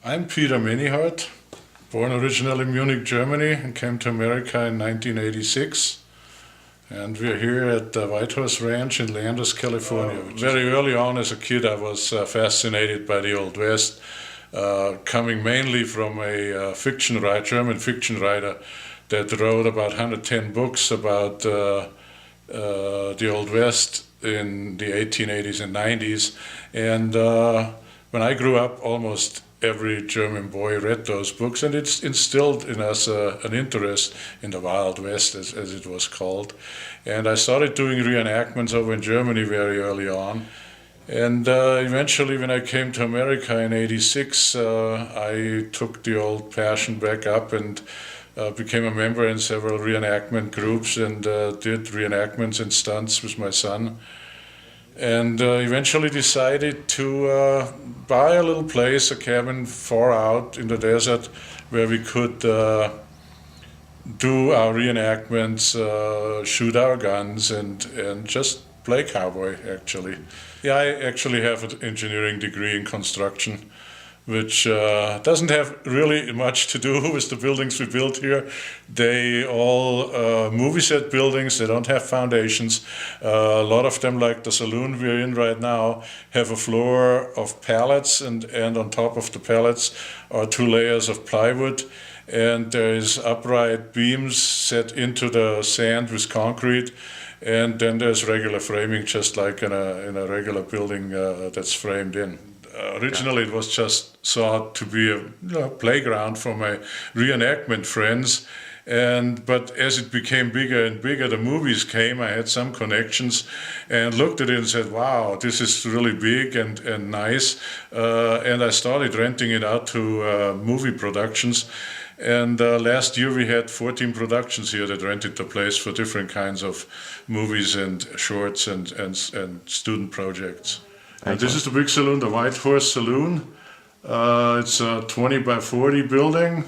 I'm Peter Menyhart, born originally in Munich, Germany, and came to America in 1986. And we're here at the White Horse Ranch in Landers, California. Very early on as a kid, I was fascinated by the Old West, coming mainly from a German fiction writer that wrote about 110 books about the Old West in the 1880s and 90s. And when I grew up, almost every German boy read those books, and it's instilled in us an interest in the Wild West, as it was called. And I started doing reenactments over in Germany very early on. And eventually, when I came to America in '86, I took the old passion back up and became a member in several reenactment groups and did reenactments and stunts with my son. And eventually decided to buy a little place, a cabin far out in the desert, where we could do our reenactments, shoot our guns, and just play cowboy, actually. Yeah, I actually have an engineering degree in construction, which doesn't have really much to do with the buildings we built here. They all movie set buildings, they don't have foundations. A lot of them, like the saloon we're in right now, have a floor of pallets, and on top of the pallets are 2 layers of plywood. And there is upright beams set into the sand with concrete. And then there's regular framing, just like in a regular building that's framed in. Originally, it was just thought to be a playground for my reenactment friends, but as it became bigger and bigger, the movies came. I had some connections, and looked at it and said, "Wow, this is really big and nice." And I started renting it out to movie productions. And last year we had 14 productions here that rented the place for different kinds of movies and shorts and student projects. And this is the big saloon, the White Horse Saloon. It's a 20 by 40 building.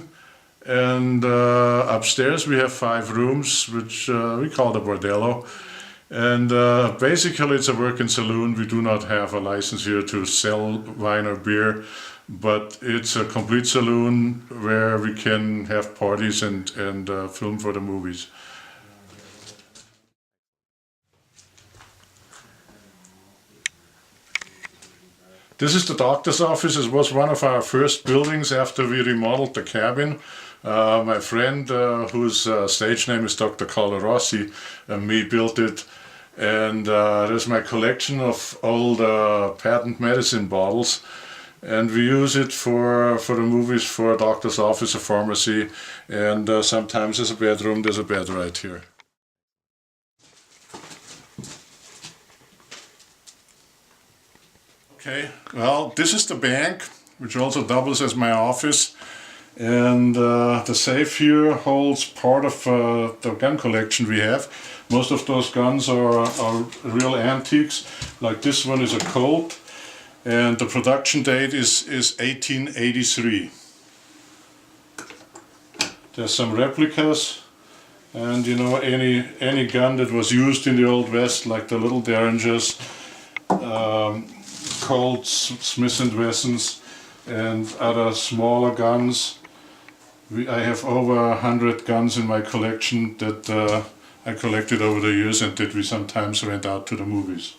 And upstairs we have 5 rooms, which we call the bordello. And basically it's a working saloon. We do not have a license here to sell wine or beer, but it's a complete saloon where we can have parties and film for the movies. This is the doctor's office. It was one of our first buildings after we remodeled the cabin. My friend, whose stage name is Dr. Carlo Rossi, and me built it. And there's my collection of old patent medicine bottles. And we use it for the movies, for a doctor's office, a pharmacy, and sometimes as a bedroom. There's a bed right here. Okay, well, this is the bank, which also doubles as my office. And the safe here holds part of the gun collection we have. Most of those guns are real antiques. Like this one is a Colt, and the production date is 1883. There's some replicas, and you know, any gun that was used in the Old West, like the little Derringers, Colts, Smith & Wessons, and other smaller guns. I have over 100 guns in my collection that I collected over the years and that we sometimes rent out to the movies.